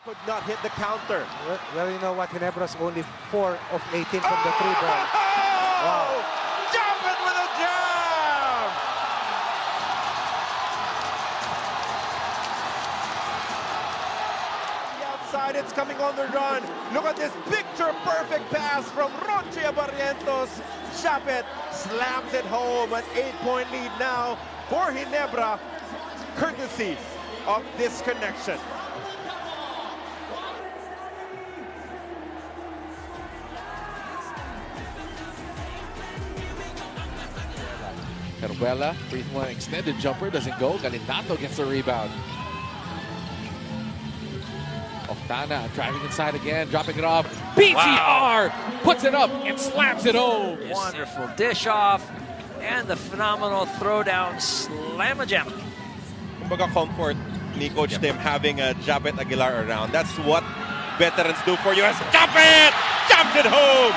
Could not hit the counter. Well, you know what? Ginebra's only 4 of 18 from the 3-ball. Wow. Jump it with a jam! The outside, it's coming on the run. Look at this picture-perfect pass from Roche Barrientos. Japet slams it home. An 8-point lead now for Ginebra, courtesy of this connection. Carbuela, free one extended jumper, doesn't go. Galindato gets the rebound. Octana driving inside again, dropping it off. PGR puts it up and slams it home. Wonderful dish off and the phenomenal throwdown slam-a-jam. Kumbaga comfort ni Coach Tim having a Japet Aguilar around. That's what veterans do for you. As Japet jumped it home.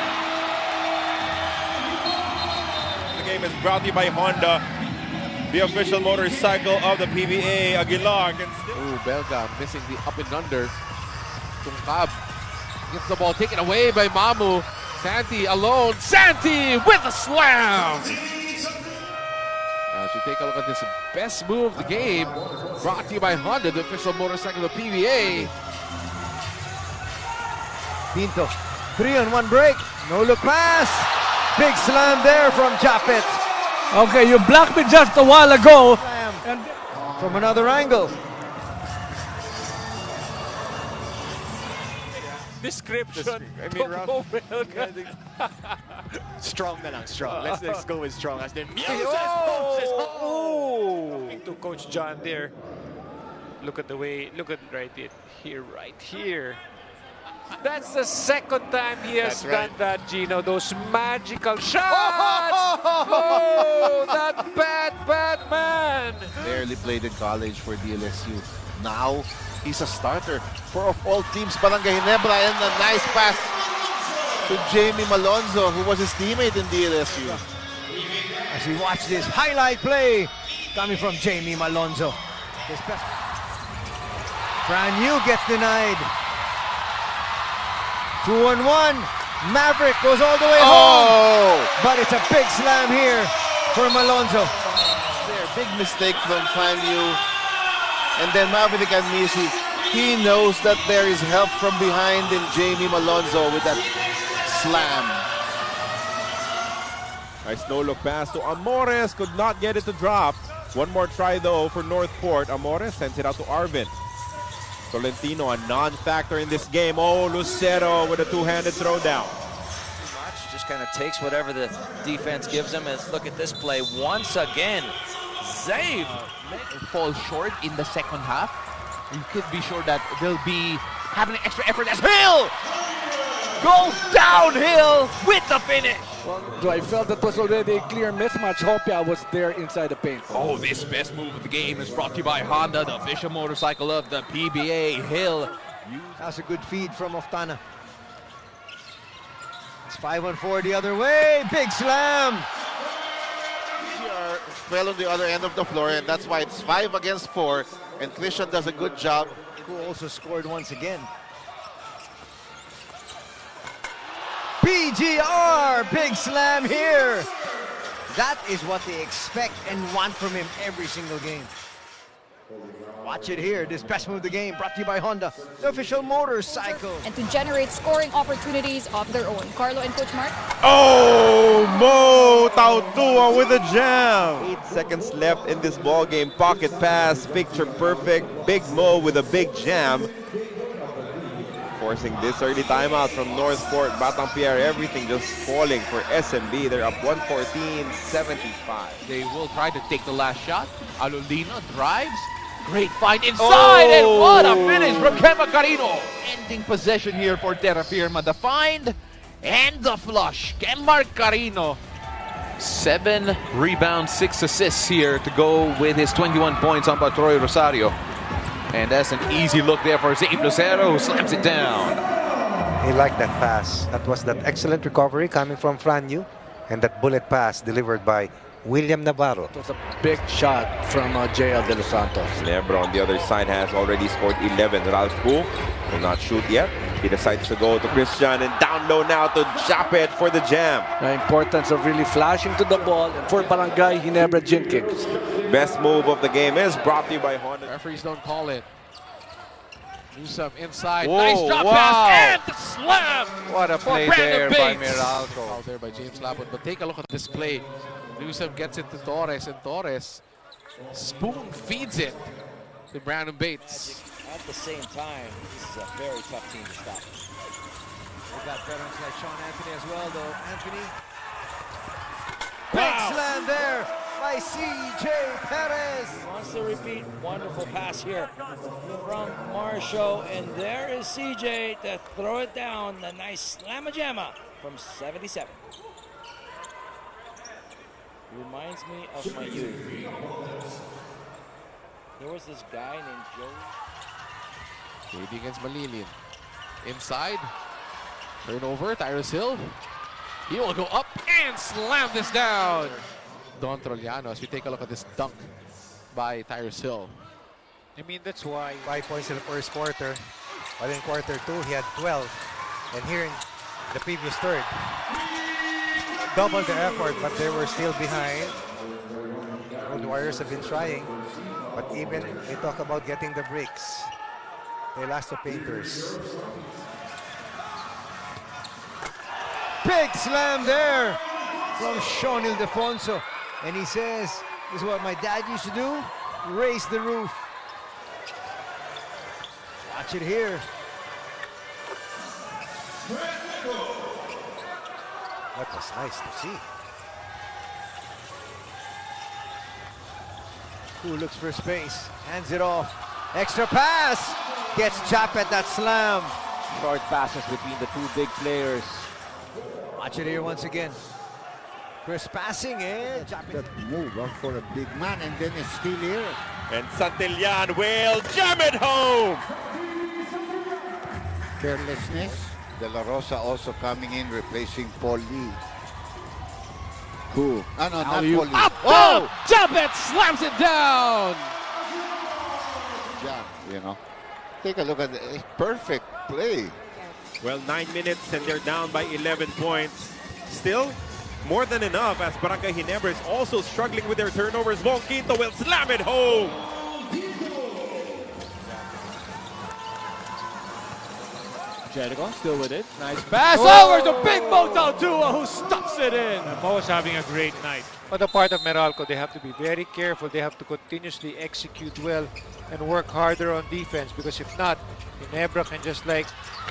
The game is brought to you by Honda, the official motorcycle of the PBA. Aguilar can still... Ooh, Belga missing the up and under. Tungkab gets the ball taken away by Mamu. Santi alone. Santi with a slam! As you take a look at this best move of the game, brought to you by Honda, the official motorcycle of the PBA. Pinto, 3-on-1 break. No look pass. Big slam there from Japet. Okay, you blocked me just a while ago. And from another angle. Description. I mean, strong na lang, strong. Let's go with strong as the Moses. Oh! To Coach John there. Look at the way, look at right here. That's the second time he has done that, Gino. Those magical shots! Oh, that bad man! Barely played in college for DLSU. Now, he's a starter for of all teams, Barangay Ginebra, and a nice pass to Jamie Malonzo, who was his teammate in DLSU. As we watch this highlight play coming from Jamie Malonzo. Brand new gets denied. 2-on-1. Maverick goes all the way home. But it's a big slam here for Malonzo. Big mistake from Fanyu. And then Maverick and Misi, he knows that there is help from behind in Jamie Malonzo with that slam. Nice no-look pass to Amores. Could not get it to drop. One more try, though, for Northport. Amores sends it out to Arvin. Tolentino, a non-factor in this game. Oh, Lucero with a two-handed throwdown. Just kind of takes whatever the defense gives him. And look at this play once again. Save! Fall short in the second half. You could be sure that they'll be having an extra effort as Hill goes downhill with the finish. So I felt that was already a clear mismatch. Hopia was there inside the paint. Oh, this best move of the game is brought to you by Honda, the official motorcycle of the PBA. Hill. That's a good feed from Octana. It's 5-on-4 the other way. Big slam. Fell on the other end of the floor, and that's why it's 5 against 4. And Christian does a good job. Who also scored once again. PGR, big slam here. That is what they expect and want from him every single game. Watch it here, this best move of the game, brought to you by Honda, the official motorcycle. And to generate scoring opportunities of their own. Carlo and Coach Mark. Oh, Mo Tautua with a jam. 8 seconds left in this ball game. Pocket pass, picture perfect. Big Mo with a big jam. Forcing this early timeout from Northport. Batang Pierre, everything just falling for SMB. They're up 114-75. They will try to take the last shot. Alolino drives. Great find inside, and what a finish from Kemba Carino. Ending possession here for Terra Firma. The find and the flush. Kemba Carino. 7 rebounds, 6 assists here to go with his 21 points on Patroy Rosario. And that's an easy look there for Zabe Lucero, who slams it down. He liked that pass. That was that excellent recovery coming from Franyu, and that bullet pass delivered by William Navarro. It was a big shot from JL De Los Santos. Ginebra on the other side has already scored 11. Ralph Gu will not shoot yet. He decides to go to Christian and down low now to Japet for the jam. The importance of really flashing to the ball and for Barangay Ginebra gin kicks. Best move of the game is brought to you by Honda. Referees don't call it. Newsome inside. Whoa, nice drop wow. pass and the slam. What a play there by Meralco. Out there by James Labon. But take a look at this play. Newsome gets it to Torres, and Torres spoon feeds it to Brandon Bates. At the same time, this is a very tough team to stop. We got veterans like Sean Anthony as well, though. Anthony. Big slam there by C.J. Perez. He wants to repeat. Wonderful pass here from Marshall. And there is CJ to throw it down. The nice slamma-jamma from 77. Reminds me of my youth. There was this guy named Joe. JB against Malilin. Inside. Turnover. Tyrus Hill. He will go up and slam this down. Don Troliano, as we take a look at this dunk by Tyrus Hill. I mean, that's why 5 points in the first quarter. But in quarter 2, he had 12. And here in the previous third, double the effort, but they were still behind. The Warriors have been trying, but even they talk about getting the breaks. They lost to Painters. Big slam there from Sean Ildefonso. And he says, this is what my dad used to do, raise the roof. Watch it here. That was nice to see. Who looks for space, hands it off. Extra pass, gets Japet that slam. Short passes between the two big players. Watch it here once again. Chris passing it. That move for a big man, and then it's still here. And Santillan will jam it home. Carelessness. De La Rosa also coming in, replacing Paul Lee. Cool. Ah, no, not Alley-oop. Paul Lee. Up, oh! Japet slams it down. Jam, you know. Take a look at it. Perfect play. Well, 9 minutes and they're down by 11 points. Still, more than enough as Barangay Ginebra is also struggling with their turnovers. Bonquito will slam it home. Jericho still with it. nice Pass pass. over to Big Moto Dua, who stuffs it in. Mo's having a great night. On the part of Meralco, they have to be very careful. They have to continuously execute well and work harder on defense, because if not, Ginebra can just like...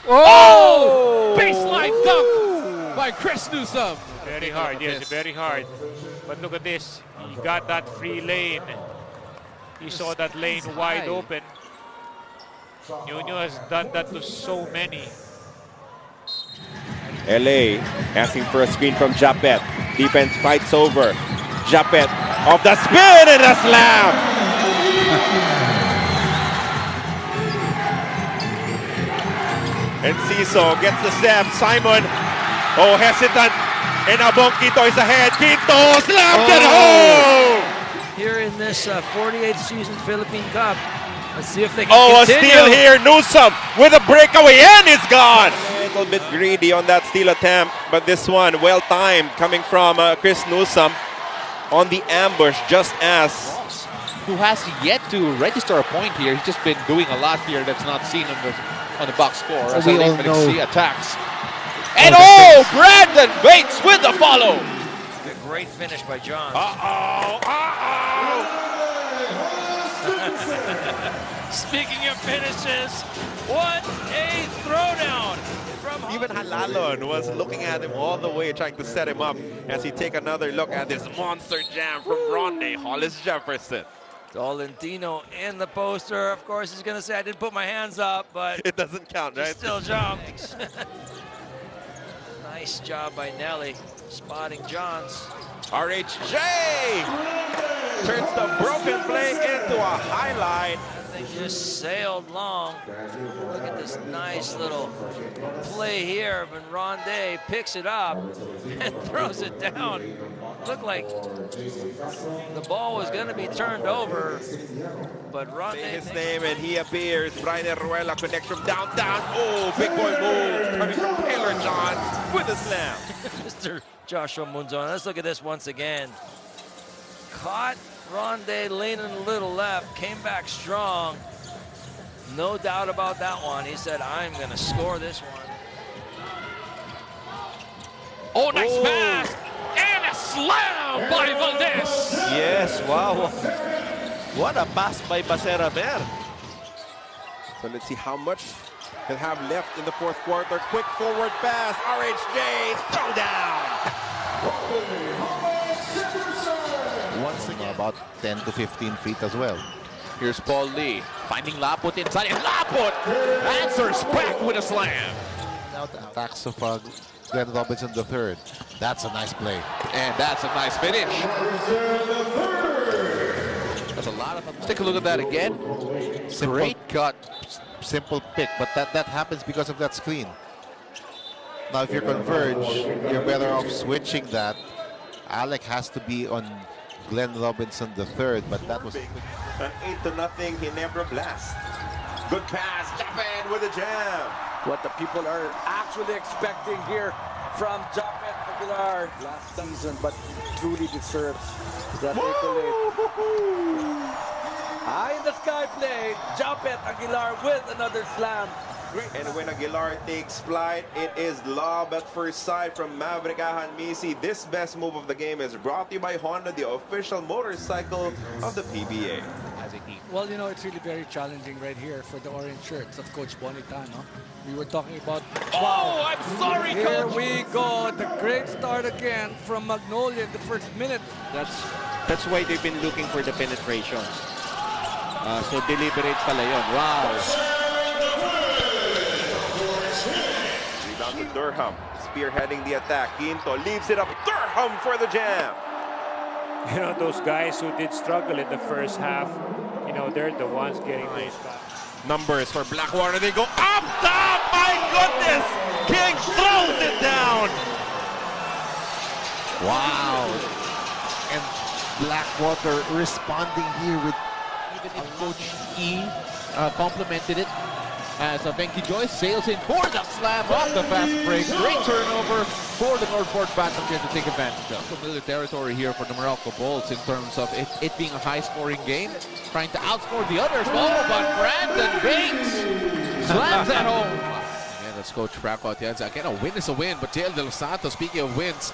Oh! Baseline dunk by Chris Newsome. Very hard, yes, very hard. But look at this. He got that free lane. He saw that lane wide open. Nuno has done that to so many. LA asking for a screen from Japet. Defense fights over. Japet off the spin and a slam. And Ciso gets the slam. Simon, hesitant. And Bonquito is ahead. Quinto slammed it home. Here in this 48th season Philippine Cup. Let's see if they can a continue. steal here. Newsome with a breakaway and it's gone. A little bit greedy on that steal attempt, but this one well timed coming from Chris Newsome on the ambush, just as who has yet to register a point here. He's just been doing a lot here that's not seen on the box score. As we all know. Attacks. And Brandon Bates with the follow. A great finish by John. Speaking of finishes, what a throwdown from even Halalon was looking at him all the way, trying to set him up as he take another look at this monster jam from Ronde Hollis Jefferson. Tolentino in the poster. Of course, he's going to say, I didn't put my hands up, but it doesn't count, right? He still jumped. Nice job by Nelly, spotting Johns. RHJ turns the broken play into a highlight. They just sailed long. Look at this nice little play here. But Ronde picks it up and throws it down looked like the ball was going to be turned over, but Ronde Say his name and he appears. Brian Ruela connects from downtown. Oh, big boy move coming from Taylor John with a slam. Mr. Joshua Munzon. Let's look at this once again. Caught Ronde leaning a little left, came back strong. No doubt about that one. He said, I'm going to score this one. Oh, nice pass! And a slam by Valdez! Yes, wow. What a pass by Basera there. So let's see how much he'll have left in the fourth quarter. Quick forward pass. RHJ, throw down. Once again, about 10 to 15 feet as well. Here's Paul Lee finding Laput inside, and Laput answers back with a slam. Attacks of Glenn Robinson III. That's a nice play. And that's a nice finish. There's a lot of them. Take a look at that again. Great cut. Simple pick, but that happens because of that screen. Now, if you're converged, you're better off switching that. Alec has to be on Glenn Robinson III, but that was an 8-0 Ginebra blast. Good pass, Japan with a jam. What the people are actually expecting here from Japet Aguilar last season, but truly deserves that accolade. High in the sky play, Japet Aguilar with another slam. And when Aguilar takes flight, it is lob at first sight from Maverick Ahanmisi. This best move of the game is brought to you by Honda, the official motorcycle of the PBA. Well, you know, it's really very challenging right here for the orange shirts of Coach Bonitano. We were talking about... Oh, I'm sorry, here Coach! we go. The great start again from Magnolia in the first minute. That's why they've been looking for the penetration. So deliberate pala yun. Wow. Rebound to Durham, spearheading the attack. Quinto leaves it up. Durham for the jam. You know, those guys who did struggle in the first half, you know, they're the ones getting those back. Numbers for Blackwater. They go up top. My goodness. King throws it down. wow. And Blackwater responding here with Even if Coach E complimented it as Venky Joyce sails in for the slam off the fast break. Great turnover for the Northport Phantom here to take advantage of. Familiar territory here for the Morocco Bulls in terms of it being a high-scoring game, trying to outscore the others. Oh, but Brandon Banks slams at home. Again, that's Coach Franco Atienza. Again, a win is a win, but Jael De Los Santos, speaking of wins,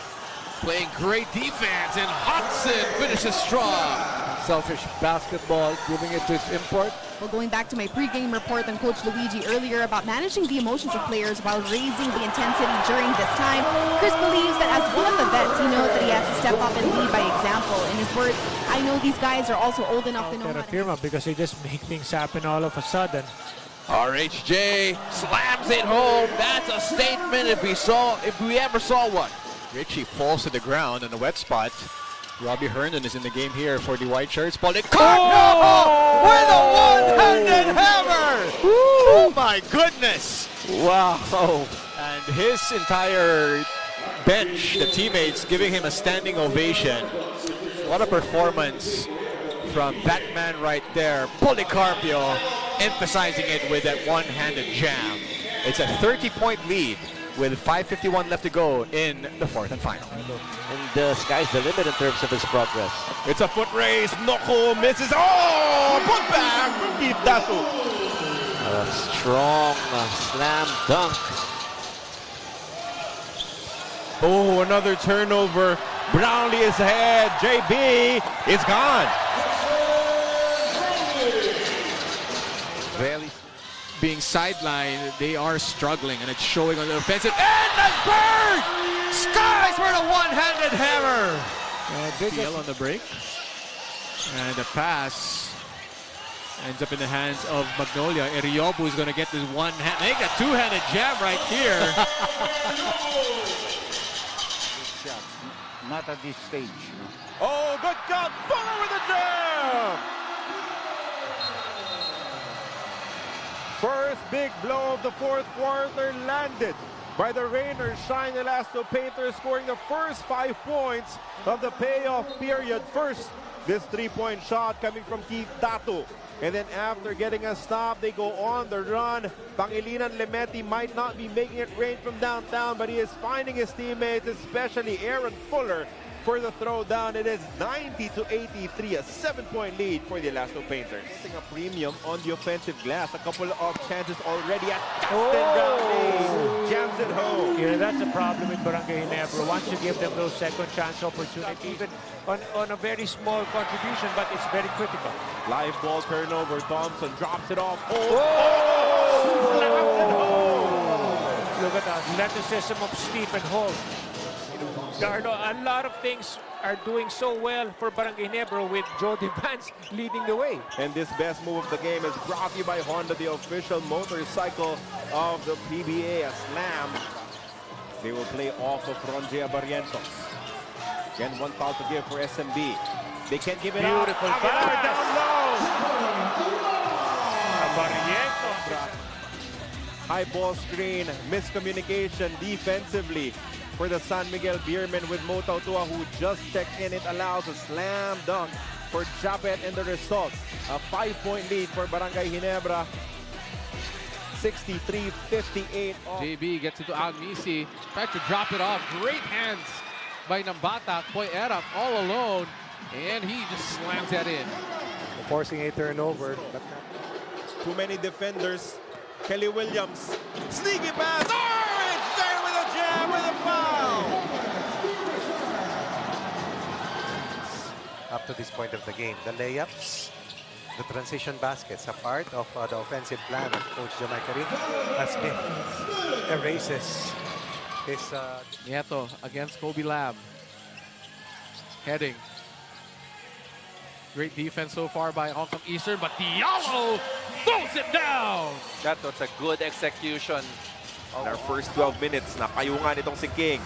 playing great defense, and Hudson finishes strong. Selfish basketball, giving it to its import. Well, going back to my pregame report on Coach Luigi earlier about managing the emotions of players while raising the intensity during this time, Chris believes that as one of the vets, he knows that he has to step up and lead by example. In his words, I know these guys are also old enough to know how to... because they just make things happen all of a sudden. RHJ slams it home. That's a statement if we ever saw one. Richie falls to the ground in a wet spot. Robbie Herndon is in the game here for the white shirts. With a one-handed hammer! Oh my goodness! Wow! And his entire bench, the teammates, giving him a standing ovation. What a performance from that man right there, Policarpio, emphasizing it with that one-handed jam. It's a 30-point lead with 5:51 left to go in the fourth and final. And the sky's the limit in terms of his progress. It's a foot race. Noko misses. Oh, put back from Keith Datu. A strong slam dunk. Oh, another turnover. Brownlee is ahead. JB is gone. Really being sidelined, they are struggling, and it's showing on the offensive end. That's Bird! Skies for the one-handed hammer. Steal on the break, and the pass ends up in the hands of Magnolia. Eriobu is going to get this one-hand. They got two-handed jab right here. Not at this stage. Oh, good cut. Fuller with a jam. First big blow of the fourth quarter landed by the Rainers shine Elasto Painters, scoring the first 5 points of the payoff period. First, this 3-point shot coming from Keith Tatu. And then after getting a stop, they go on the run. Pangilinan Lemeti might not be making it rain from downtown, but he is finding his teammates, especially Aaron Fuller, for the throwdown. It is 90-83, a 7-point lead for the Elasto Painters. Getting a premium on the offensive glass. A couple of chances already at Captain Roundey. Jams it home. Yeah, that's a problem with Barangay Ginebra. Once you give them those second chance opportunities, even on a very small contribution, but it's very critical. Live ball turnover. Thompson drops it off. Slams it home. Look at the athleticism of Stephen Holt. A lot of things are doing so well for Barangay Ginebra with Jody Vance leading the way. And this best move of the game is brought to you by Honda, the official motorcycle of the PBA. A slam. They will play off of Ronjea Barrientos. Again, one foul to give for SMB. They can't give it up. Beautiful Aguilar pass. down low. Barrientos. High ball screen, miscommunication defensively for the San Miguel Beermen with Motautua, who just checked in. It allows a slam dunk for Japet, and the result, a 5-point lead for Barangay Ginebra. 63-58. JB gets into Agmisi, tries to drop it off. Great hands by Nambata. Koy Erap all alone, and he just slams that in. Forcing a turnover. But too many defenders. Kelly Williams, sneaky pass. Orange there with a jam, with a foul. up to this point of the game, the layups, the transition baskets, a part of the offensive plan of Coach Jamaica Rin, as Smith erases his... Nieto against Kobe Lam. Heading. Great defense so far by Hong Kong Eastern, but Diallo throws it down! That was a good execution. In our first 12 minutes, napayungan itong si King.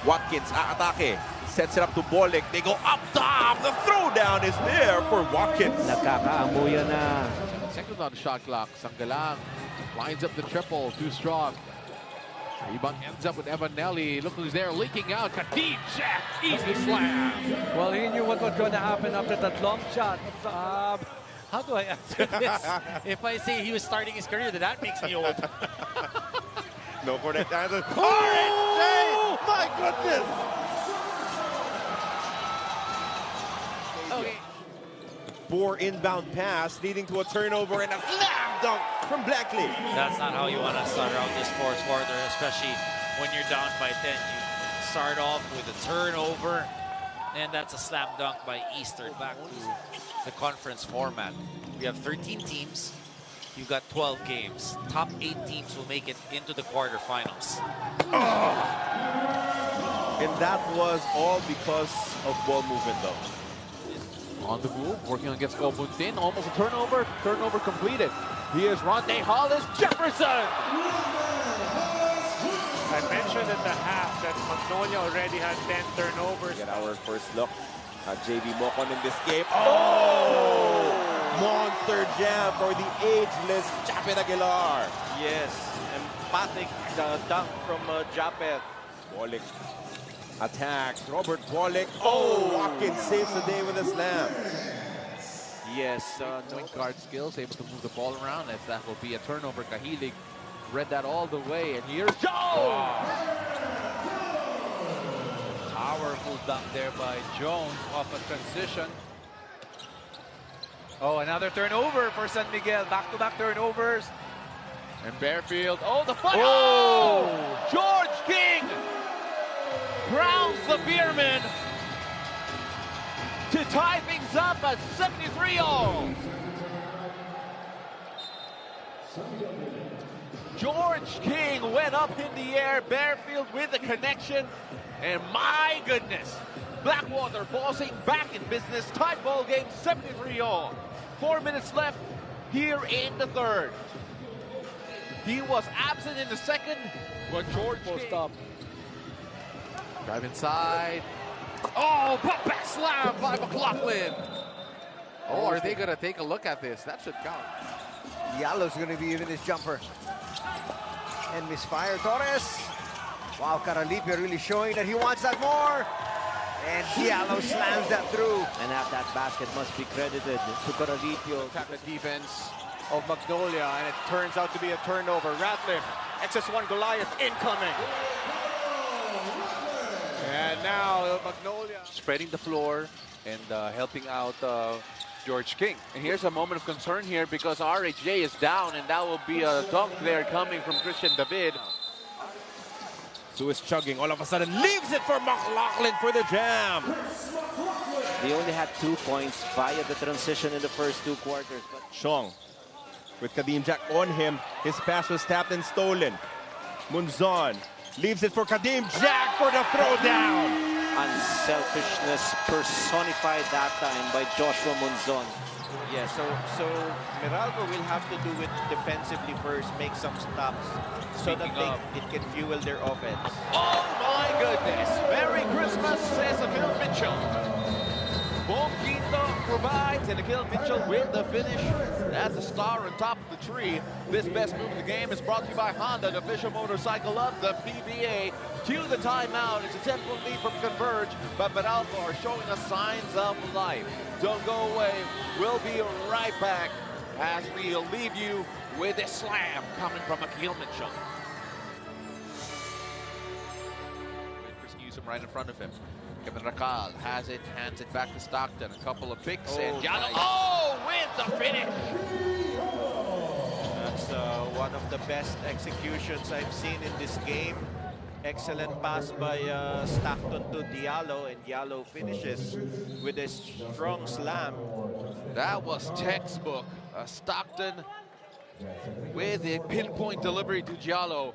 Watkins aatake. Sets it up to Bolek. They go up top. The throwdown is there for Watkins. Nakakaamuyan na. Second on the shot clock. Sanggalang lines up the triple. Too strong. Rebound ends up with Evanelli. Look who's there leaking out. Kadeem Jack. Easy slam. Well, he knew what was going to happen after that long shot. How do I answer this? If I say he was starting his career, then that makes me old. No correct answer. Oh! My goodness! Okay. Poor inbound pass leading to a turnover and a slam dunk from Blackley. That's not how you want to start out this fourth quarter, especially when you're down by 10. You start off with a turnover, and that's a slam dunk by Eastern. Back to the conference format. We have 13 teams. You've got 12 games. Top 8 teams will make it into the quarterfinals. Oh. And that was all because of ball movement, though. On the move, working against Obuntin. Almost a turnover. Turnover completed. Here's Ronde Hollis Jefferson. I mentioned at the half that Magnolia already had 10 turnovers. Get our first look at JV Mocon in this game. Oh! Monster jam for the ageless Japet Aguilar. Yes, emphatic dunk from Japet. Bolek attacks. Robert Bolek. Oh! Watkins saves the day with a slam. Yes, point guard skills, able to move the ball around, as that will be a turnover. Kahilig read that all the way, and here's Jones! Powerful dunk there by Jones off a transition. Oh, another turnover for San Miguel. Back-to-back turnovers. And Bearfield, oh, the fun! Oh! George King grounds the Beermen to tie things up at 73-all. George King went up in the air, Bearfield with the connection, and my goodness, Blackwater bossing back in business, tied ball game 73-all. 4 minutes left here in the third. He was absent in the second, but George post up. Drive inside. Oh, put back slam by McLaughlin. Oh, are they going to take a look at this? That should count. Yallow's going to be even his jumper. And misfire. Torres Wow, Caralipio really showing that he wants that more. And Diallo slams that through. And that basket must be credited to Caralipio. Attack the defense of Magnolia, and it turns out to be a turnover. Ratliff, XS1 Goliath incoming. And now Magnolia spreading the floor and helping out George King. And here's a moment of concern here because RHJ is down, and that will be a dunk there coming from Christian David. So is chugging. All of a sudden leaves it for McLaughlin for the jam. They only had 2 points via the transition in the first 2 quarters. But Chong with Kadeem Jack on him. His pass was tapped and stolen. Munzon leaves it for Kadeem Jack for the throwdown. Unselfishness personified that time by Joshua Munzon. Yeah, so Meralco will have to do it defensively first, make some stops so that it can fuel their offense. Oh my goodness! Merry Christmas, says Akil Mitchell. Boom Quinto provides, and Akil Mitchell with the finish. That's a star on top of the tree. This best move of the game is brought to you by Honda, the official motorcycle of the PBA. Cue the timeout. It's a 10-point lead from Converge, but Meralco are showing us signs of life. Don't go away. We'll be right back as we'll leave you with a slam coming from Akil Mitchell. Chris Newsom right in front of him. Kevin Racal has it, hands it back to Stockton. A couple of picks and Diallo, with the finish! That's one of the best executions I've seen in this game. Excellent pass by Stockton to Diallo, and Diallo finishes with a strong slam. That was textbook. Stockton with a pinpoint delivery to Diallo.